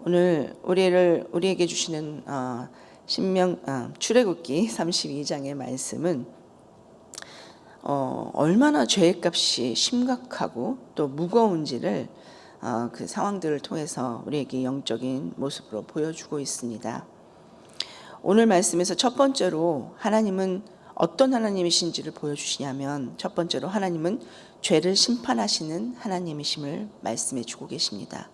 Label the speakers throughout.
Speaker 1: 오늘 우리에게 주시는 출애굽기 32장의 말씀은 얼마나 죄의 값이 심각하고 또 무거운지를 그 상황들을 통해서 우리에게 영적인 모습으로 보여주고 있습니다. 오늘 말씀에서 첫 번째로 하나님은 어떤 하나님이신지를 보여주시냐면, 첫 번째로 하나님은 죄를 심판하시는 하나님이심을 말씀해 주고 계십니다.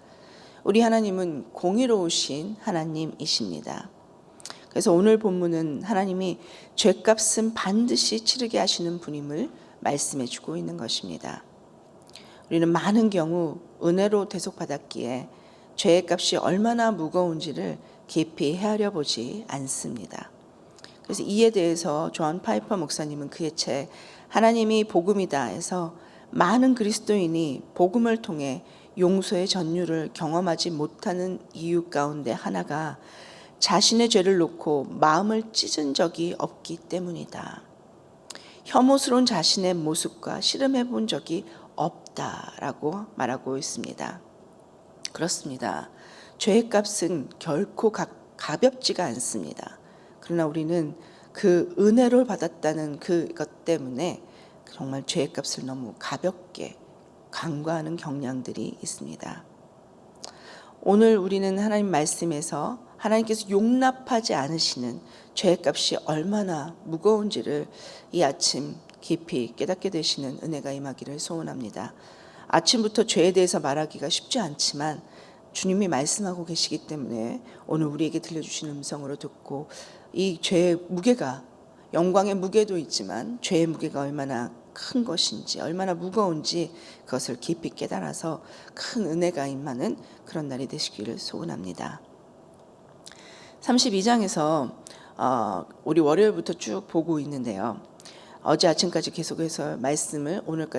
Speaker 1: 우리 하나님은 공의로우신 하나님이십니다. 그래서 오늘 본문은 하나님이 죄값은 반드시 치르게 하시는 분임을 말씀해 주고 있는 것입니다. 우리는 많은 경우 은혜로 대속받았기에 죄의 값이 얼마나 무거운지를 깊이 헤아려 보지 않습니다. 그래서 이에 대해서 존 파이퍼 목사님은 그의 책 하나님이 복음이다 해서 많은 그리스도인이 복음을 통해 용서의 전율을 경험하지 못하는 이유 가운데 하나가 자신의 죄를 놓고 마음을 찢은 적이 없기 때문이다. 혐오스러운 자신의 모습과 씨름해 본 적이 없다라고 말하고 있습니다. 그렇습니다. 죄의 값은 결코 가볍지가 않습니다. 그러나 우리는 그 은혜를 받았다는 그것 때문에 정말 죄의 값을 너무 가볍게 간과하는 경향들이 있습니다. 오늘 우리는 하나님 말씀에서 하나님께서 용납하지 않으시는 죄의 값이 얼마나 무거운지를 이 아침 깊이 깨닫게 되시는 은혜가 임하기를 소원합니다. 아침부터 죄에 대해서 말하기가 쉽지 않지만 주님이 말씀하고 계시기 때문에 오늘 우리에게 들려주시는 음성으로 듣고 이 죄의 무게가, 영광의 무게도 있지만 죄의 무게가 얼마나 큰 것인지, 얼마나 무거운지 그것을 깊이 깨달아서 큰 은혜가 임하는 그런 날이 되시기를 소원합니다. 32장에서 우리 월요일부터 쭉 보고 있는데요. 어제 아침까지 계속해서 말씀을 오늘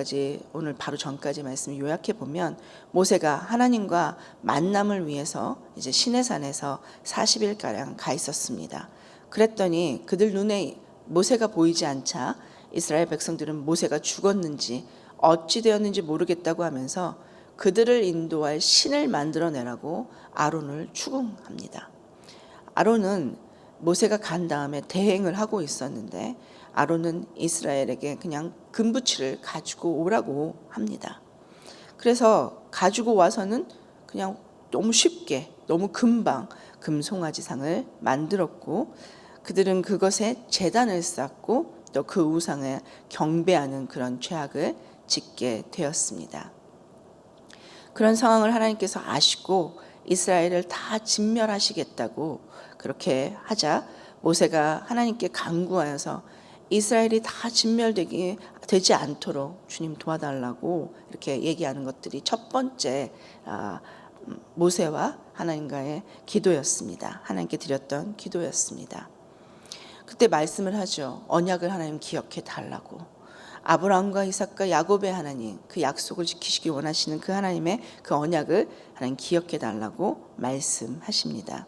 Speaker 1: 바로 전까지 말씀을 요약해 보면, 모세가 하나님과 만남을 위해서 이제 시내산에서 40일가량 가 있었습니다. 그랬더니 그들 눈에 모세가 보이지 않자 이스라엘 백성들은 모세가 죽었는지 어찌 되었는지 모르겠다고 하면서 그들을 인도할 신을 만들어내라고 아론을 추궁합니다. 아론은 모세가 간 다음에 대행을 하고 있었는데 아론은 이스라엘에게 그냥 금부치를 가지고 오라고 합니다. 그래서 가지고 와서는 그냥 너무 쉽게, 너무 금방 금송아지상을 만들었고, 그들은 그것에 제단을 쌓고 또 그 우상을 경배하는 그런 죄악을 짓게 되었습니다. 그런 상황을 하나님께서 아시고 이스라엘을 다 진멸하시겠다고 그렇게 하자 모세가 하나님께 간구하여서 이스라엘이 다 진멸되지 않도록 주님 도와달라고 이렇게 얘기하는 것들이 첫 번째 모세와 하나님과의 기도였습니다. 하나님께 드렸던 기도였습니다. 그때 말씀을 하죠. 언약을 하나님 기억해 달라고. 아브라함과 이삭과 야곱의 하나님, 그 약속을 지키시기 원하시는 그 하나님의 그 언약을 하나님 기억해 달라고 말씀하십니다.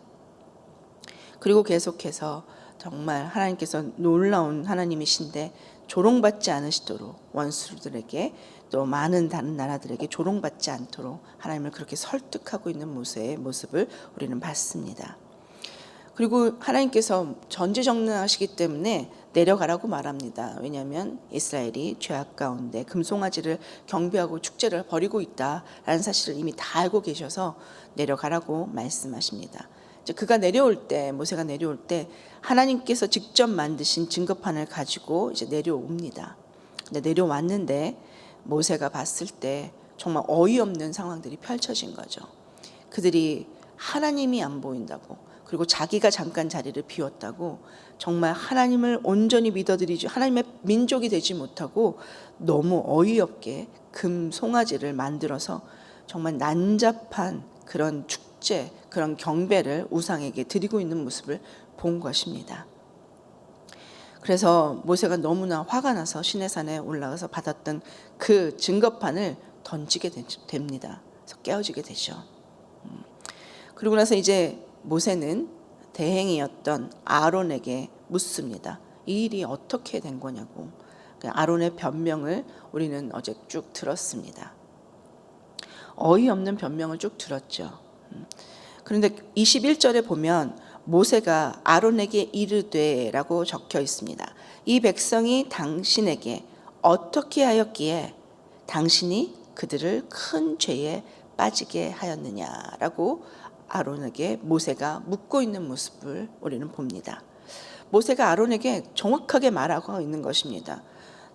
Speaker 1: 그리고 계속해서 정말 하나님께서 놀라운 하나님이신데 조롱받지 않으시도록, 원수들에게 또 많은 다른 나라들에게 조롱받지 않도록 하나님을 그렇게 설득하고 있는 모세의 모습을 우리는 봤습니다. 그리고 하나님께서 전지전능하시기 때문에 내려가라고 말합니다. 왜냐하면 이스라엘이 죄악 가운데 금송아지를 경배하고 축제를 벌이고 있다라는 사실을 이미 다 알고 계셔서 내려가라고 말씀하십니다. 그가 내려올 때, 모세가 내려올 때 하나님께서 직접 만드신 증거판을 가지고 이제 내려옵니다. 근데 내려왔는데 모세가 봤을 때 정말 어이없는 상황들이 펼쳐진 거죠. 그들이 하나님이 안 보인다고, 그리고 자기가 잠깐 자리를 비웠다고 정말 하나님을 온전히 믿어드리지, 하나님의 민족이 되지 못하고 너무 어이없게 금 송아지를 만들어서 정말 난잡한 그런 축제, 그런 경배를 우상에게 드리고 있는 모습을 본 것입니다. 그래서 모세가 너무나 화가 나서 시내산에 올라가서 받았던 그 증거판을 던지게 됩니다. 그래서 깨어지게 되죠. 그리고 나서 이제 모세는 대행이었던 아론에게 묻습니다. 이 일이 어떻게 된 거냐고. 아론의 변명을 우리는 어제 쭉 들었습니다. 어이없는 변명을 쭉 들었죠. 그런데 21절에 보면 모세가 아론에게 이르되라고 적혀 있습니다. 이 백성이 당신에게 어떻게 하였기에 당신이 그들을 큰 죄에 빠지게 하였느냐라고 아론에게 모세가 묻고 있는 모습을 우리는 봅니다. 모세가 아론에게 정확하게 말하고 있는 것입니다.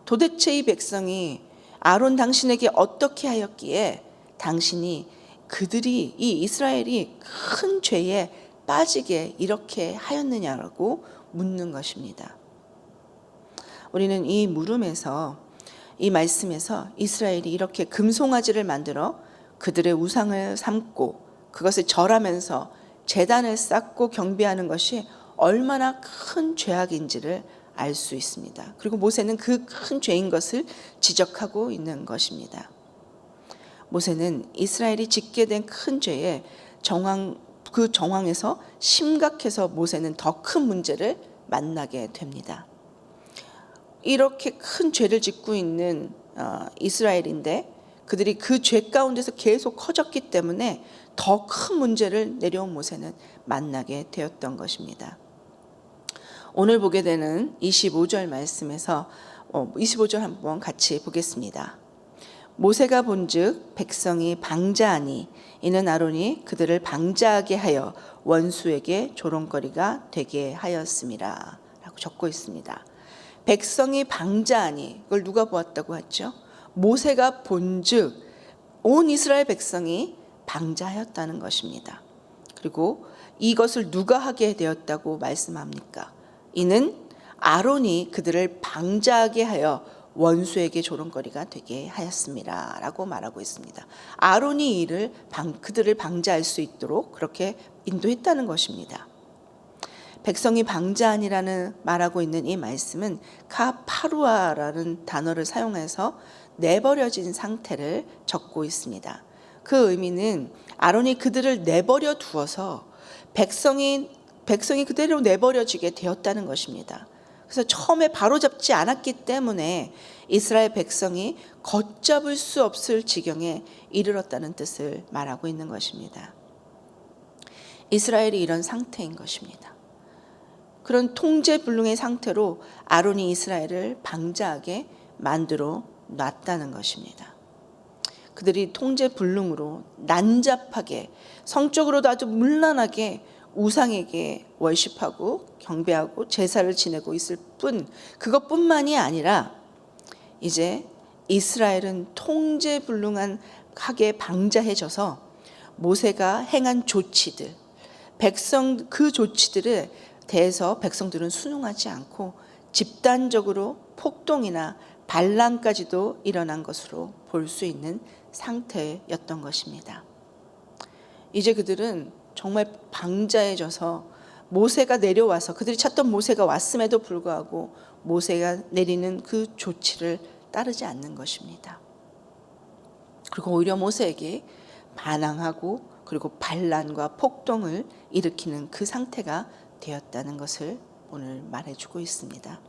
Speaker 1: 도대체 이 백성이 아론 당신에게 어떻게 하였기에 당신이 그들이 이 이스라엘이 큰 죄에 빠지게 이렇게 하였느냐라고 묻는 것입니다. 우리는 이 물음에서 이 말씀에서 이스라엘이 이렇게 금송아지를 만들어 그들의 우상을 삼고 그것을 절하면서 제단을 쌓고 경배하는 것이 얼마나 큰 죄악인지를 알 수 있습니다. 그리고 모세는 그 큰 죄인 것을 지적하고 있는 것입니다. 모세는 이스라엘이 짓게 된 큰 죄에 그 정황에서 심각해서 모세는 더 큰 문제를 만나게 됩니다. 이렇게 큰 죄를 짓고 있는 이스라엘인데 그들이 그 죄 가운데서 계속 커졌기 때문에 더 큰 문제를 내려온 모세는 만나게 되었던 것입니다. 오늘 보게 되는 25절 말씀에서 25절 한번 같이 보겠습니다. 모세가 본즉 백성이 방자하니 이는 아론이 그들을 방자하게 하여 원수에게 조롱거리가 되게 하였음이라 라고 적고 있습니다. 백성이 방자하니 그걸 누가 보았다고 했죠? 모세가 본즉 온 이스라엘 백성이 방자하였다는 것입니다. 그리고 이것을 누가 하게 되었다고 말씀합니까? 이는 아론이 그들을 방자하게 하여 원수에게 조롱거리가 되게 하였습니다 라고 말하고 있습니다. 아론이 그들을 방자할 수 있도록 그렇게 인도했다는 것입니다. 백성이 방자하니라는 말하고 있는 이 말씀은 카파루아라는 단어를 사용해서 내버려진 상태를 적고 있습니다. 그 의미는 아론이 그들을 내버려 두어서 백성이 그대로 내버려지게 되었다는 것입니다. 그래서 처음에 바로잡지 않았기 때문에 이스라엘 백성이 걷잡을 수 없을 지경에 이르렀다는 뜻을 말하고 있는 것입니다. 이스라엘이 이런 상태인 것입니다. 그런 통제불능의 상태로 아론이 이스라엘을 방자하게 만들어 놨다는 것입니다. 그들이 통제불능으로 난잡하게 성적으로도 아주 문란하게 우상에게 월십하고 경배하고 제사를 지내고 있을 뿐 그것뿐만이 아니라 이제 이스라엘은 통제불능하게 방자해져서 모세가 행한 조치들 그 조치들에 대해서 백성들은 순응하지 않고 집단적으로 폭동이나 반란까지도 일어난 것으로 볼 수 있는 상태였던 것입니다. 이제 그들은 정말 방자해져서 모세가 내려와서 그들이 찾던 모세가 왔음에도 불구하고 모세가 내리는 그 조치를 따르지 않는 것입니다. 그리고 오히려 모세에게 반항하고 그리고 반란과 폭동을 일으키는 그 상태가 되었다는 것을 오늘 말해주고 있습니다.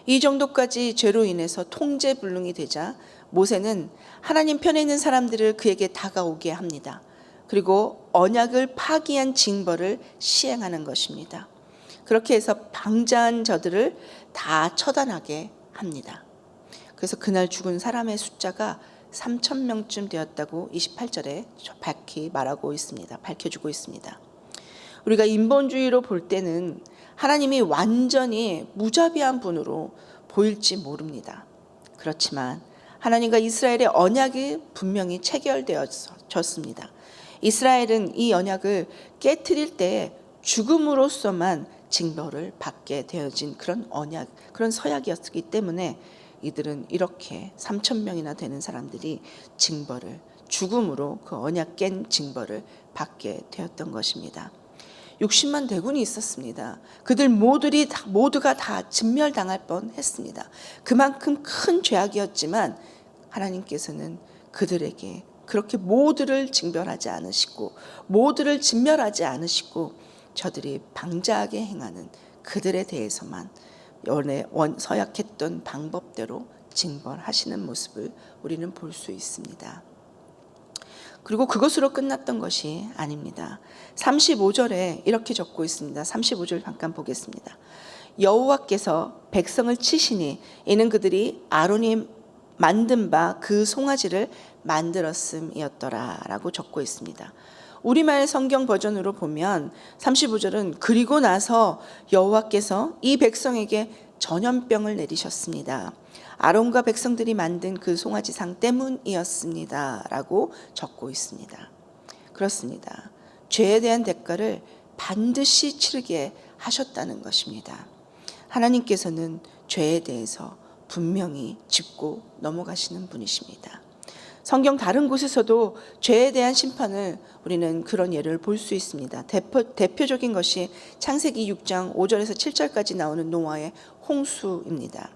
Speaker 1: 이 정도까지 죄로 인해서 통제불능이 되자 모세는 하나님 편에 있는 사람들을 그에게 다가오게 합니다. 그리고 언약을 파기한 징벌을 시행하는 것입니다. 그렇게 해서 방자한 저들을 다 처단하게 합니다. 그래서 그날 죽은 사람의 숫자가 3,000명쯤 되었다고 28절에 밝혀주고 있습니다. 우리가 인본주의로 볼 때는 하나님이 완전히 무자비한 분으로 보일지 모릅니다. 그렇지만 하나님과 이스라엘의 언약이 분명히 체결되어졌습니다. 이스라엘은 이 언약을 깨트릴 때 죽음으로써만 징벌을 받게 되어진 그런 언약, 그런 서약이었기 때문에 이들은 이렇게 3,000명이나 되는 사람들이 죽음으로 그 언약 깬 징벌을 받게 되었던 것입니다. 60만 대군이 있었습니다. 그들 모두가 다 진멸당할 뻔했습니다. 그만큼 큰 죄악이었지만 하나님께서는 그들에게 그렇게 모두를 징벌하지 않으시고 모두를 진멸하지 않으시고 저들이 방자하게 행하는 그들에 대해서만 서약했던 방법대로 징벌하시는 모습을 우리는 볼 수 있습니다. 그리고 그것으로 끝났던 것이 아닙니다. 35절에 이렇게 적고 있습니다. 35절 잠깐 보겠습니다. 여호와께서 백성을 치시니 이는 그들이 아론이 만든 바 그 송아지를 만들었음이었더라 라고 적고 있습니다. 우리말 성경 버전으로 보면 35절은 그리고 나서 여호와께서 이 백성에게 전염병을 내리셨습니다. 아론과 백성들이 만든 그 송아지상 때문이었습니다 라고 적고 있습니다. 그렇습니다. 죄에 대한 대가를 반드시 치르게 하셨다는 것입니다. 하나님께서는 죄에 대해서 분명히 짚고 넘어가시는 분이십니다. 성경 다른 곳에서도 죄에 대한 심판을 우리는 그런 예를 볼 수 있습니다. 대표적인 것이 창세기 6장 5절에서 7절까지 나오는 노아의 홍수입니다.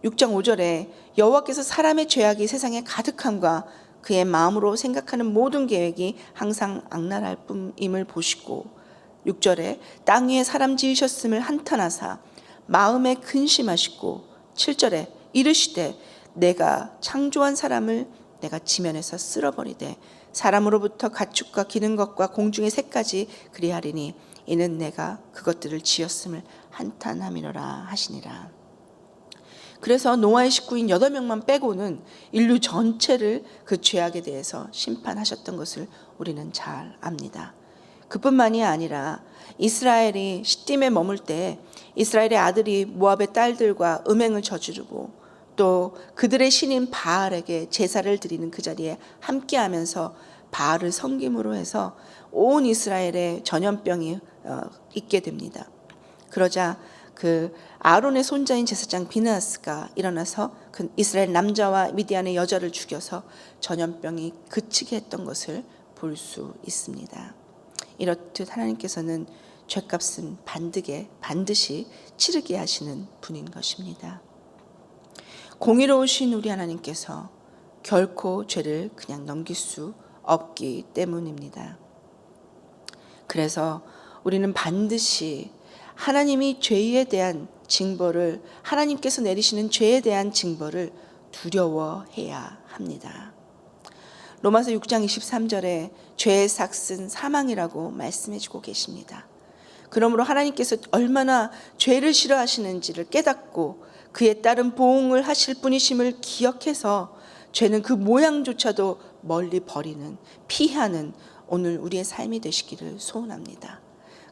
Speaker 1: 6장 5절에 여호와께서 사람의 죄악이 세상에 가득함과 그의 마음으로 생각하는 모든 계획이 항상 악랄할 뿐임을 보시고 6절에 땅 위에 사람 지으셨음을 한탄하사 마음에 근심하시고 7절에 이르시되 내가 창조한 사람을 내가 지면에서 쓸어버리되 사람으로부터 가축과 기는 것과 공중의 새까지 그리하리니 이는 내가 그것들을 지었음을 한탄함이로라 하시니라. 그래서 노아의 식구인 8명만 빼고는 인류 전체를 그 죄악에 대해서 심판하셨던 것을 우리는 잘 압니다. 그뿐만이 아니라 이스라엘이 시딤에 머물 때 이스라엘의 아들이 모압의 딸들과 음행을 저지르고 또 그들의 신인 바알에게 제사를 드리는 그 자리에 함께하면서 바알을 섬김으로 해서 온 이스라엘에 전염병이 있게 됩니다. 그러자 그 아론의 손자인 제사장 비느하스가 일어나서 그 이스라엘 남자와 미디안의 여자를 죽여서 전염병이 그치게 했던 것을 볼 수 있습니다. 이렇듯 하나님께서는 죄값은 반드시 치르게 하시는 분인 것입니다. 공의로우신 우리 하나님께서 결코 죄를 그냥 넘길 수 없기 때문입니다. 그래서 우리는 반드시 하나님이 죄에 대한 징벌을 하나님께서 내리시는 죄에 대한 징벌을 두려워해야 합니다. 로마서 6장 23절에 죄의 삭은 사망이라고 말씀해주고 계십니다. 그러므로 하나님께서 얼마나 죄를 싫어하시는지를 깨닫고 그에 따른 보응을 하실 분이심을 기억해서 죄는 그 모양조차도 멀리 버리는 피하는 오늘 우리의 삶이 되시기를 소원합니다.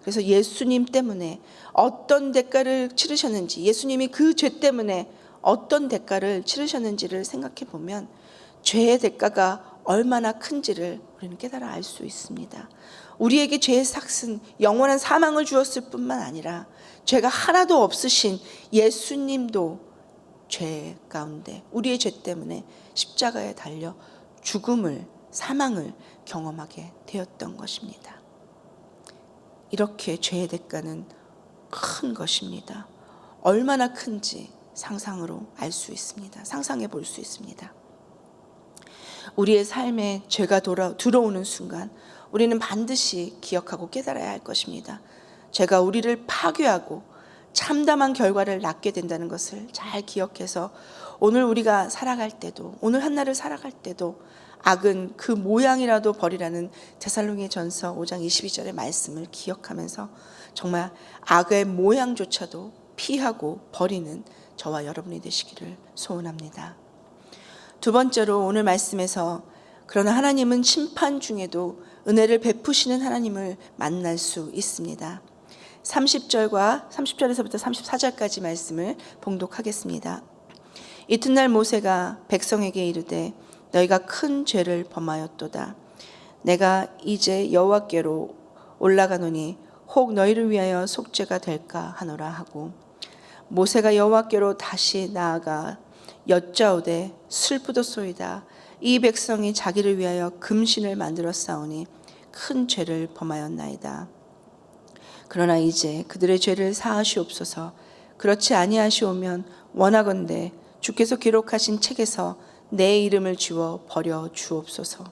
Speaker 1: 그래서 예수님 때문에 어떤 대가를 치르셨는지, 예수님이 그 죄 때문에 어떤 대가를 치르셨는지를 생각해 보면 죄의 대가가 얼마나 큰지를 우리는 깨달아 알 수 있습니다. 우리에게 죄의 삭은 영원한 사망을 주었을 뿐만 아니라 죄가 하나도 없으신 예수님도 죄 가운데 우리의 죄 때문에 십자가에 달려 죽음을, 사망을 경험하게 되었던 것입니다. 이렇게 죄의 대가는 큰 것입니다. 얼마나 큰지 상상으로 알 수 있습니다. 상상해 볼 수 있습니다. 우리의 삶에 죄가 들어오는 순간 우리는 반드시 기억하고 깨달아야 할 것입니다. 죄가 우리를 파괴하고 참담한 결과를 낳게 된다는 것을 잘 기억해서 오늘 우리가 살아갈 때도, 오늘 한날을 살아갈 때도 악은 그 모양이라도 버리라는 데살로니가전서 5장 22절의 말씀을 기억하면서 정말 악의 모양조차도 피하고 버리는 저와 여러분이 되시기를 소원합니다. 두 번째로 오늘 말씀에서 그러나 하나님은 심판 중에도 은혜를 베푸시는 하나님을 만날 수 있습니다. 30절에서부터 34절까지 말씀을 봉독하겠습니다. 이튿날 모세가 백성에게 이르되 너희가 큰 죄를 범하였도다. 내가 이제 여호와께로 올라가노니 혹 너희를 위하여 속죄가 될까 하노라 하고 모세가 여호와께로 다시 나아가 여짜오되 슬프도소이다. 이 백성이 자기를 위하여 금신을 만들어 싸우니 큰 죄를 범하였나이다. 그러나 이제 그들의 죄를 사하시옵소서. 그렇지 아니하시오면 원하건대 주께서 기록하신 책에서 내 이름을 지워 버려 주옵소서.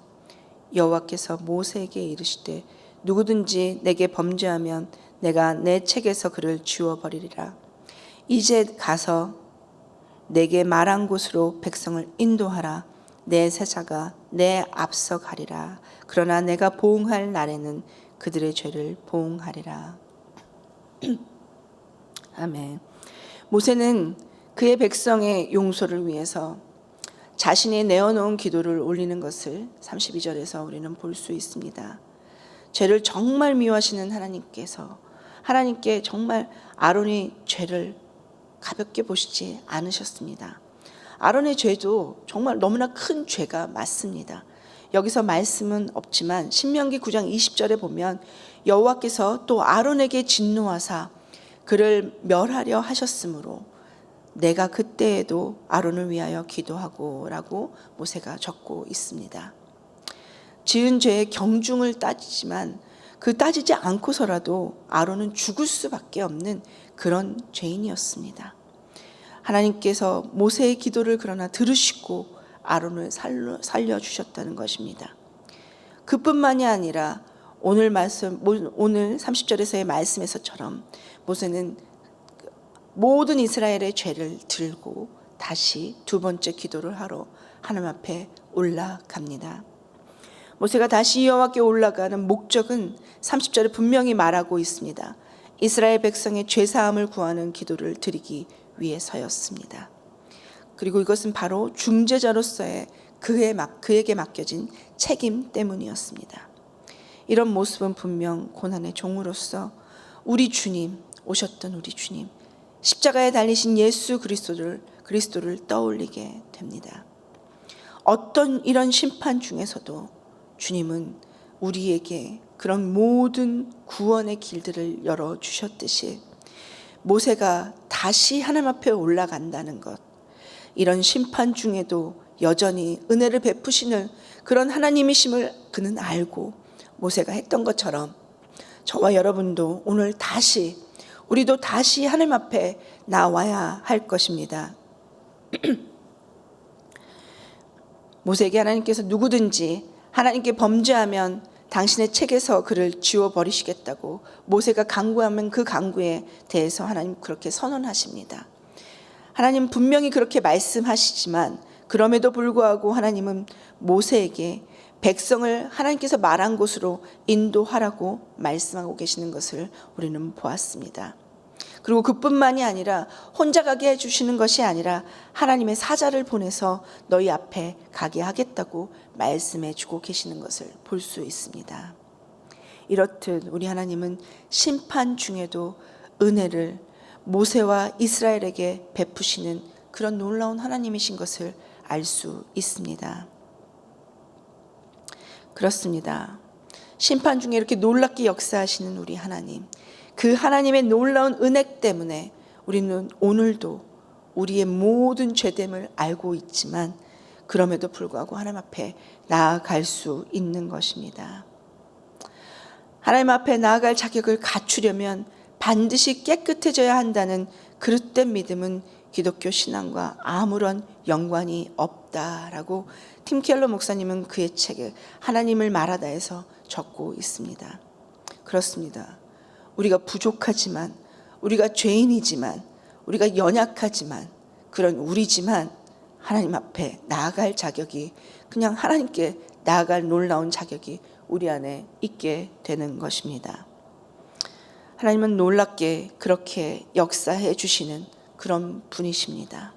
Speaker 1: 여호와께서 모세에게 이르시되 누구든지 내게 범죄하면 내가 내 책에서 그를 지워 버리리라. 이제 가서 내게 말한 곳으로 백성을 인도하라. 내 세자가 내 앞서 가리라. 그러나 내가 보응할 날에는 그들의 죄를 보응하리라. 아멘. 모세는 그의 백성의 용서를 위해서 자신이 내어놓은 기도를 올리는 것을 32절에서 우리는 볼 수 있습니다. 죄를 정말 미워하시는 하나님께 정말 아론의 죄를 가볍게 보시지 않으셨습니다. 아론의 죄도 정말 너무나 큰 죄가 맞습니다. 여기서 말씀은 없지만 신명기 9장 20절에 보면 여호와께서 또 아론에게 진노하사 그를 멸하려 하셨으므로 내가 그때에도 아론을 위하여 기도하고 라고 모세가 적고 있습니다. 지은 죄의 경중을 따지지만 그 따지지 않고서라도 아론은 죽을 수밖에 없는 그런 죄인이었습니다. 하나님께서 모세의 기도를 그러나 들으시고 아론을 살려주셨다는 것입니다. 그뿐만이 아니라 오늘 30절에서의 말씀에서처럼 모세는 모든 이스라엘의 죄를 들고 다시 두 번째 기도를 하러 하나님 앞에 올라갑니다. 모세가 다시 여호와께 올라가는 목적은 30절에 분명히 말하고 있습니다. 이스라엘 백성의 죄사함을 구하는 기도를 드리기 위해서였습니다. 그리고 이것은 바로 중재자로서의 그에게 맡겨진 책임 때문이었습니다. 이런 모습은 분명 고난의 종으로서 오셨던 우리 주님, 십자가에 달리신 예수 그리스도를 떠올리게 됩니다. 어떤 이런 심판 중에서도 주님은 우리에게 그런 모든 구원의 길들을 열어주셨듯이 모세가 다시 하나님 앞에 올라간다는 것, 이런 심판 중에도 여전히 은혜를 베푸시는 그런 하나님이심을 그는 알고 모세가 했던 것처럼 저와 여러분도 오늘 우리도 다시 하나님 앞에 나와야 할 것입니다. 모세에게 하나님께서 누구든지 하나님께 범죄하면 당신의 책에서 그를 지워버리시겠다고 모세가 간구하면 그 간구에 대해서 하나님 그렇게 선언하십니다. 하나님 분명히 그렇게 말씀하시지만 그럼에도 불구하고 하나님은 모세에게 백성을 하나님께서 말한 곳으로 인도하라고 말씀하고 계시는 것을 우리는 보았습니다. 그리고 그뿐만이 아니라 혼자 가게 해주시는 것이 아니라 하나님의 사자를 보내서 너희 앞에 가게 하겠다고 말씀해 주고 계시는 것을 볼 수 있습니다. 이렇듯 우리 하나님은 심판 중에도 은혜를 모세와 이스라엘에게 베푸시는 그런 놀라운 하나님이신 것을 알 수 있습니다. 그렇습니다. 심판 중에 이렇게 놀랍게 역사하시는 우리 하나님, 그 하나님의 놀라운 은혜 때문에 우리는 오늘도 우리의 모든 죄됨을 알고 있지만 그럼에도 불구하고 하나님 앞에 나아갈 수 있는 것입니다. 하나님 앞에 나아갈 자격을 갖추려면 반드시 깨끗해져야 한다는 그릇된 믿음은 기독교 신앙과 아무런 연관이 없다라고 팀 켈러 목사님은 그의 책에 하나님을 말하다에서 적고 있습니다. 그렇습니다. 우리가 부족하지만, 우리가 죄인이지만, 우리가 연약하지만, 그런 우리지만 하나님 앞에 나아갈 자격이, 그냥 하나님께 나아갈 놀라운 자격이 우리 안에 있게 되는 것입니다. 하나님은 놀랍게 그렇게 역사해 주시는 그런 분이십니다.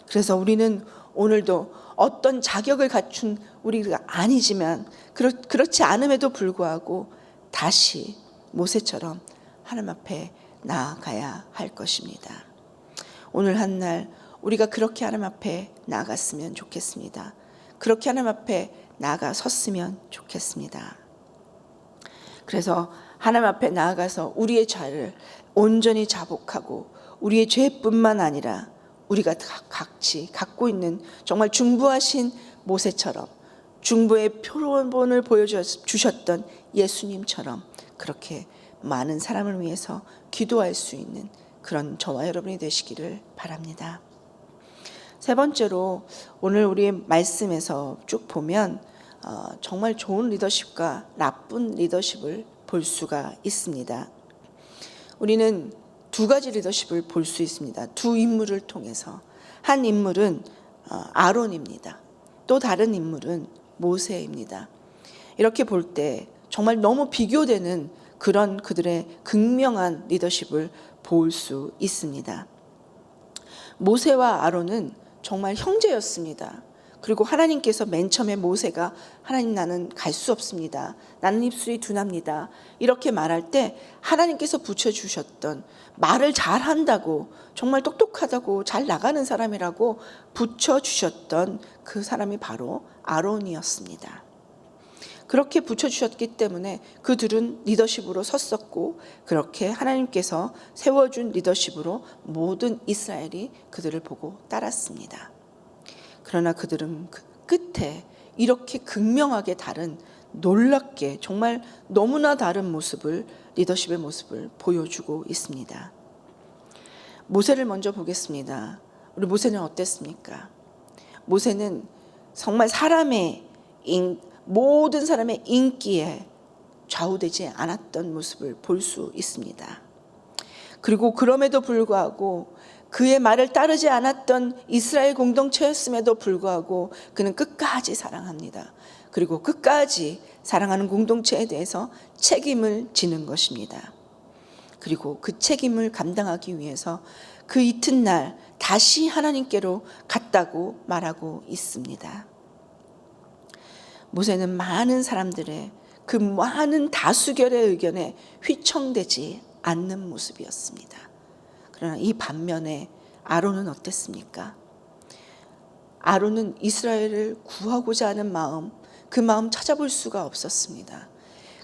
Speaker 1: 그래서 우리는 오늘도 어떤 자격을 갖춘 우리가 아니지만 그렇지 않음에도 불구하고 다시 모세처럼 하나님 앞에 나아가야 할 것입니다. 오늘 한 날 우리가 그렇게 하나님 앞에 나아갔으면 좋겠습니다. 그렇게 하나님 앞에 나아갔으면 좋겠습니다. 그래서 하나님 앞에 나아가서 우리의 죄를 온전히 자복하고 우리의 죄뿐만 아니라 우리가 같이 갖고 있는 정말 중부하신 모세처럼 중부의 표본을 보여주셨던 예수님처럼 그렇게 많은 사람을 위해서 기도할 수 있는 그런 저와 여러분이 되시기를 바랍니다. 세 번째로 오늘 우리의 말씀에서 쭉 보면 정말 좋은 리더십과 나쁜 리더십을 볼 수가 있습니다. 우리는 두 가지 리더십을 볼 수 있습니다. 두 인물을 통해서. 한 인물은 아론입니다. 또 다른 인물은 모세입니다. 이렇게 볼 때 정말 너무 비교되는 그런 그들의 극명한 리더십을 볼 수 있습니다. 모세와 아론은 정말 형제였습니다. 그리고 하나님께서 맨 처음에 모세가 하나님 나는 갈 수 없습니다. 나는 입술이 둔합니다. 이렇게 말할 때 하나님께서 붙여주셨던 말을 잘한다고 정말 똑똑하다고 잘 나가는 사람이라고 붙여주셨던 그 사람이 바로 아론이었습니다. 그렇게 붙여주셨기 때문에 그들은 리더십으로 섰었고 그렇게 하나님께서 세워준 리더십으로 모든 이스라엘이 그들을 보고 따랐습니다. 그러나 그들은 그 끝에 이렇게 극명하게 다른 놀랍게 정말 너무나 다른 모습을 리더십의 모습을 보여주고 있습니다. 모세를 먼저 보겠습니다. 우리 모세는 어땠습니까? 모세는 정말 모든 사람의 인기에 좌우되지 않았던 모습을 볼 수 있습니다. 그리고 그럼에도 불구하고 그의 말을 따르지 않았던 이스라엘 공동체였음에도 불구하고 그는 끝까지 사랑합니다. 그리고 끝까지 사랑하는 공동체에 대해서 책임을 지는 것입니다. 그리고 그 책임을 감당하기 위해서 그 이튿날 다시 하나님께로 갔다고 말하고 있습니다. 모세는 많은 사람들의 그 많은 다수결의 의견에 휘청되지 않는 모습이었습니다. 그러나 이 반면에 아론은 어땠습니까? 아론은 이스라엘을 구하고자 하는 마음, 그 마음 찾아볼 수가 없었습니다.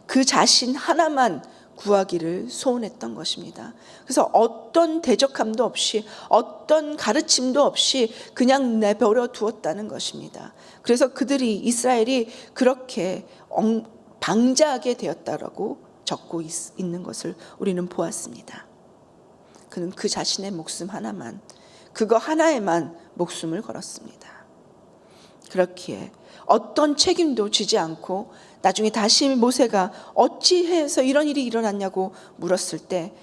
Speaker 1: 그 자신 하나만 구하기를 소원했던 것입니다. 그래서 어떤 대적함도 없이 어떤 가르침도 없이 그냥 내버려 두었다는 것입니다. 그래서 이스라엘이 그렇게 방자하게 되었다라고 적고 있는 것을 우리는 보았습니다. 그는 그 자신의 목숨 하나만, 그거 하나에만 목숨을 걸었습니다. 그렇기에 어떤 책임도 지지 않고 나중에 다시 모세가 어찌해서 이런 일이 일어났냐고 물었을 때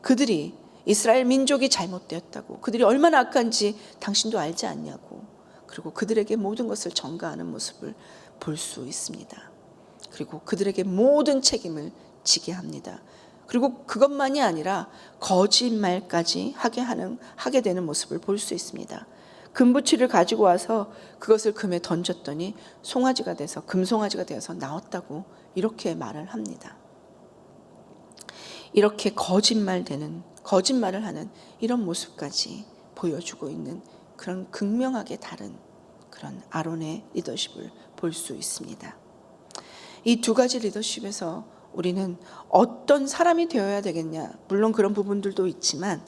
Speaker 1: 그들이 이스라엘 민족이 잘못되었다고, 그들이 얼마나 악한지 당신도 알지 않냐고, 그리고 그들에게 모든 것을 전가하는 모습을 볼 수 있습니다. 그리고 그들에게 모든 책임을 지게 합니다. 그리고 그것만이 아니라 거짓말까지 하게 되는 모습을 볼 수 있습니다. 금붙이를 가지고 와서 그것을 금에 던졌더니 금송아지가 되어서 나왔다고 이렇게 말을 합니다. 이렇게 거짓말을 하는 이런 모습까지 보여주고 있는 그런 극명하게 다른 그런 아론의 리더십을 볼 수 있습니다. 이 두 가지 리더십에서 우리는 어떤 사람이 되어야 되겠냐, 물론 그런 부분들도 있지만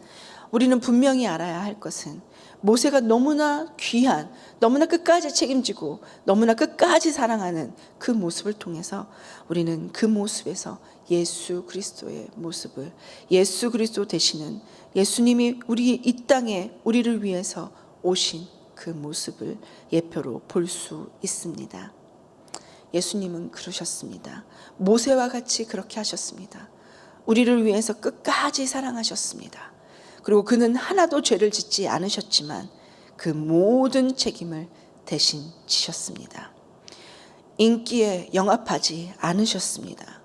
Speaker 1: 우리는 분명히 알아야 할 것은 모세가 너무나 귀한, 너무나 끝까지 책임지고 너무나 끝까지 사랑하는 그 모습을 통해서 우리는 그 모습에서 예수 그리스도의 모습을, 예수 그리스도 되시는 예수님이 이 땅에 우리를 위해서 오신 그 모습을 예표로 볼 수 있습니다. 예수님은 그러셨습니다. 모세와 같이 그렇게 하셨습니다. 우리를 위해서 끝까지 사랑하셨습니다. 그리고 그는 하나도 죄를 짓지 않으셨지만 그 모든 책임을 대신 지셨습니다. 인기에 영합하지 않으셨습니다.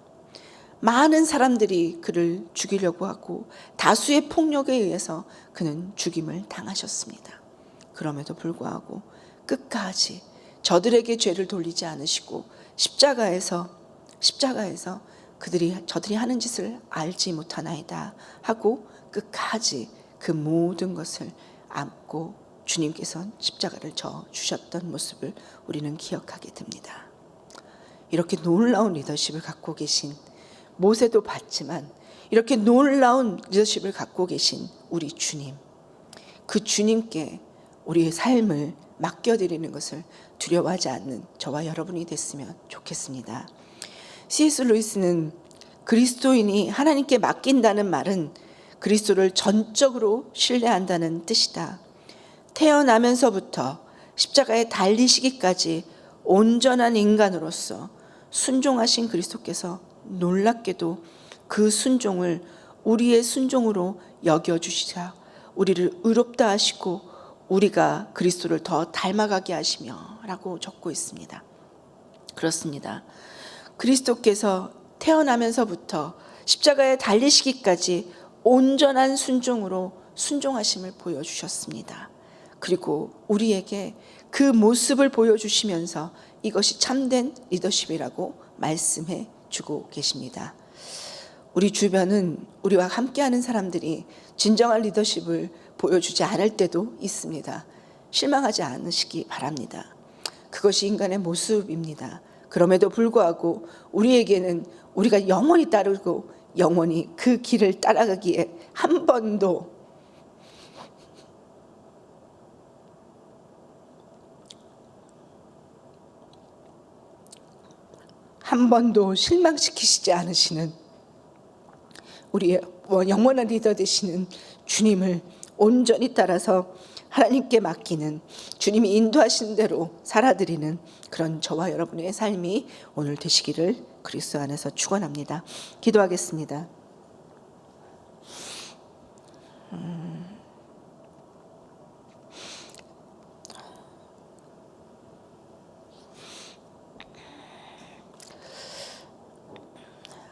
Speaker 1: 많은 사람들이 그를 죽이려고 하고 다수의 폭력에 의해서 그는 죽임을 당하셨습니다. 그럼에도 불구하고 끝까지 저들에게 죄를 돌리지 않으시고 십자가에서 저들이 하는 짓을 알지 못하나이다 하고 끝까지 그 모든 것을 안고 주님께서 십자가를 져 주셨던 모습을 우리는 기억하게 됩니다. 이렇게 놀라운 리더십을 갖고 계신 모세도 봤지만 이렇게 놀라운 리더십을 갖고 계신 우리 주님, 그 주님께 우리의 삶을 맡겨드리는 것을 두려워하지 않는 저와 여러분이 됐으면 좋겠습니다. C.S. 루이스는 그리스도인이 하나님께 맡긴다는 말은 그리스도를 전적으로 신뢰한다는 뜻이다. 태어나면서부터 십자가에 달리시기까지 온전한 인간으로서 순종하신 그리스도께서 놀랍게도 그 순종을 우리의 순종으로 여겨주시자 우리를 의롭다 하시고 우리가 그리스도를 더 닮아가게 하시며 라고 적고 있습니다. 그렇습니다. 그리스도께서 태어나면서부터 십자가에 달리시기까지 온전한 순종으로 순종하심을 보여주셨습니다. 그리고 우리에게 그 모습을 보여주시면서 이것이 참된 리더십이라고 말씀해 주고 계십니다. 우리 주변은 우리와 함께하는 사람들이 진정한 리더십을 보여주지 않을 때도 있습니다. 실망하지 않으시기 바랍니다. 그것이 인간의 모습입니다. 그럼에도 불구하고 우리에게는 우리가 영원히 따르고 영원히 그 길을 따라가기에 한 번도 실망시키시지 않으시는 우리의 영원한 리더 되시는 주님을 온전히 따라서 하나님께 맡기는, 주님이 인도하시는 대로 살아드리는 그런 저와 여러분의 삶이 오늘 되시기를 그리스도 안에서 축원합니다. 기도하겠습니다.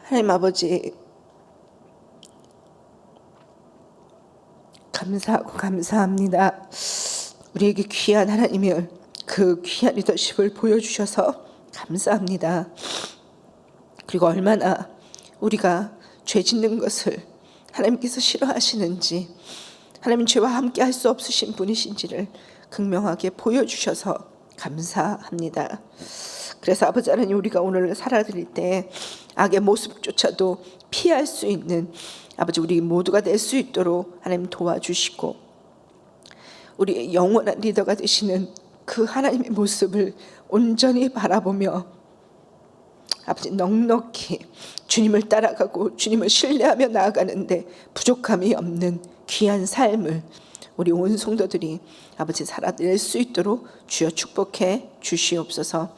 Speaker 1: 하나님 아버지, 감사하고 감사합니다. 우리에게 귀한 하나님을, 그 귀한 리더십을 보여주셔서 감사합니다. 그리고 얼마나 우리가 죄 짓는 것을 하나님께서 싫어하시는지, 하나님 죄와 함께 할 수 없으신 분이신지를 극명하게 보여주셔서 감사합니다. 그래서 아버지 하나님, 우리가 오늘 살아드릴 때 악의 모습조차도 피할 수 있는 아버지 우리 모두가 될 수 있도록 하나님 도와주시고, 우리의 영원한 리더가 되시는 그 하나님의 모습을 온전히 바라보며 아버지 넉넉히 주님을 따라가고 주님을 신뢰하며 나아가는데 부족함이 없는 귀한 삶을 우리 온 성도들이 아버지 살아낼 수 있도록 주여 축복해 주시옵소서.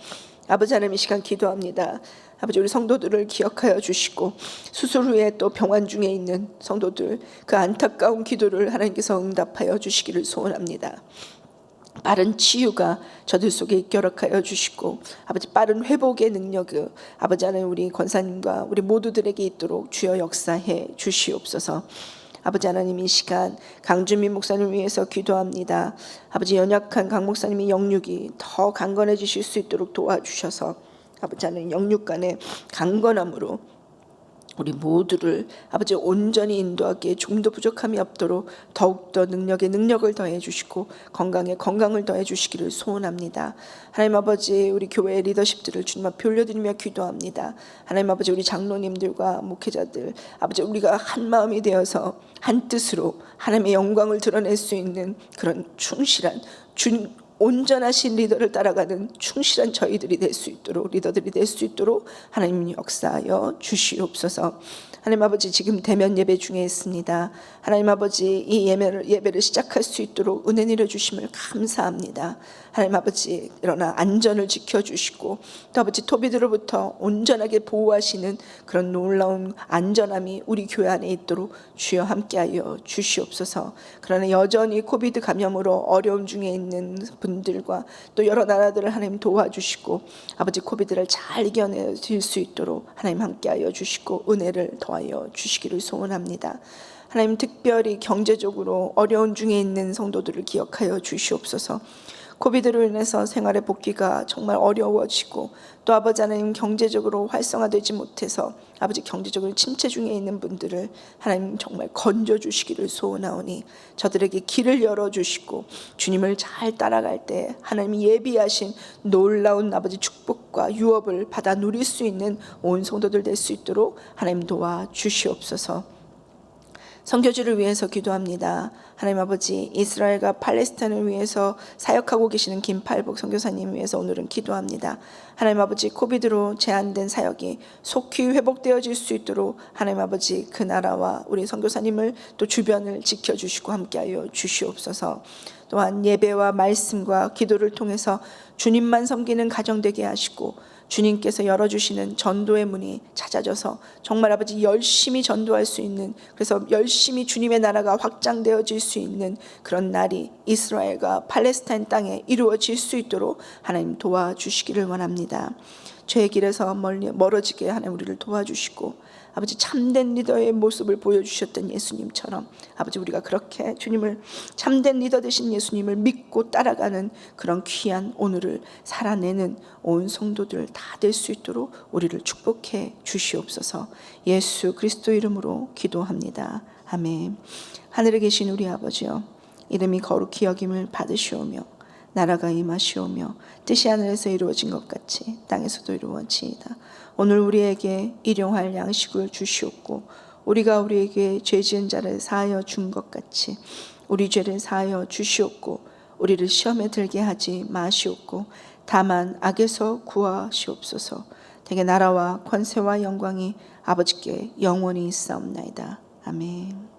Speaker 1: 아버지 하나님, 이 시간 기도합니다. 아버지, 우리 성도들을 기억하여 주시고 수술 후에 또 병원 중에 있는 성도들, 그 안타까운 기도를 하나님께서 응답하여 주시기를 소원합니다. 빠른 치유가 저들 속에 있도록하여 주시고 아버지 빠른 회복의 능력을 아버지 하나님 우리 권사님과 우리 모두들에게 있도록 주여 역사해 주시옵소서. 아버지 하나님, 이 시간 강준민 목사님을 위해서 기도합니다. 아버지, 연약한 강 목사님의 영육이 더 강건해지실 수 있도록 도와주셔서 아버지 하나님 영육 간의 강건함으로 우리 모두를 아버지 온전히 인도하기에 조금도 부족함이 없도록 더욱더 능력에 능력을 더해 주시고 건강에 건강을 더해 주시기를 소원합니다. 하나님 아버지, 우리 교회의 리더십들을 주님 앞에 올려드리며 기도합니다. 하나님 아버지, 우리 장로님들과 목회자들 아버지, 우리가 한 마음이 되어서 한 뜻으로 하나님의 영광을 드러낼 수 있는 그런 충실한 온전하신 리더를 따라가는 충실한 저희들이 될 수 있도록, 리더들이 될 수 있도록 하나님 역사하여 주시옵소서. 하나님 아버지, 지금 대면 예배 중에 있습니다. 하나님 아버지, 이 예배를 시작할 수 있도록 은혜 내려주심을 감사합니다. 하나님 아버지, 그러나 안전을 지켜주시고 또 아버지 토비들로부터 온전하게 보호하시는 그런 놀라운 안전함이 우리 교회 안에 있도록 주여 함께하여 주시옵소서. 그러나 여전히 코비드 감염으로 어려움 중에 있는 분들과 또 여러 나라들을 하나님 도와주시고 아버지 코비드를 잘 이겨낼 수 있도록 하나님 함께하여 주시고 은혜를 더하여 주시기를 소원합니다. 하나님, 특별히 경제적으로 어려운 중에 있는 성도들을 기억하여 주시옵소서. 코비드로 인해서 생활의 복귀가 정말 어려워지고 또 아버지 하나님 경제적으로 활성화되지 못해서 아버지 경제적으로 침체 중에 있는 분들을 하나님 정말 건져주시기를 소원하오니 저들에게 길을 열어주시고 주님을 잘 따라갈 때 하나님이 예비하신 놀라운 아버지 축복과 유업을 받아 누릴 수 있는 온 성도들 될 수 있도록 하나님 도와주시옵소서. 선교지를 위해서 기도합니다. 하나님 아버지, 이스라엘과 팔레스타인을 위해서 사역하고 계시는 김팔복 선교사님 위해서 오늘은 기도합니다. 하나님 아버지, 코비드로 제한된 사역이 속히 회복되어질 수 있도록 하나님 아버지, 그 나라와 우리 선교사님을 또 주변을 지켜주시고 함께하여 주시옵소서. 또한 예배와 말씀과 기도를 통해서 주님만 섬기는 가정 되게 하시고 주님께서 열어주시는 전도의 문이 찾아져서 정말 아버지 열심히 전도할 수 있는, 그래서 열심히 주님의 나라가 확장되어질 수 있는 그런 날이 이스라엘과 팔레스타인 땅에 이루어질 수 있도록 하나님 도와주시기를 원합니다. 죄의 길에서 멀어지게 하나님 우리를 도와주시고, 아버지 참된 리더의 모습을 보여주셨던 예수님처럼 아버지 우리가 그렇게 주님을, 참된 리더 되신 예수님을 믿고 따라가는 그런 귀한 오늘을 살아내는 온 성도들 다 될 수 있도록 우리를 축복해 주시옵소서. 예수 그리스도 이름으로 기도합니다. 아멘. 하늘에 계신 우리 아버지여, 이름이 거룩히 여김을 받으시오며 나라가 임하시오며 뜻이 하늘에서 이루어진 것 같이 땅에서도 이루어지이다. 오늘 우리에게 일용할 양식을 주시옵고, 우리가 우리에게 죄 지은 자를 사하여 준 것 같이 우리 죄를 사하여 주시옵고, 우리를 시험에 들게 하지 마시옵고 다만 악에서 구하시옵소서. 대개 나라와 권세와 영광이 아버지께 영원히 있사옵나이다. 아멘.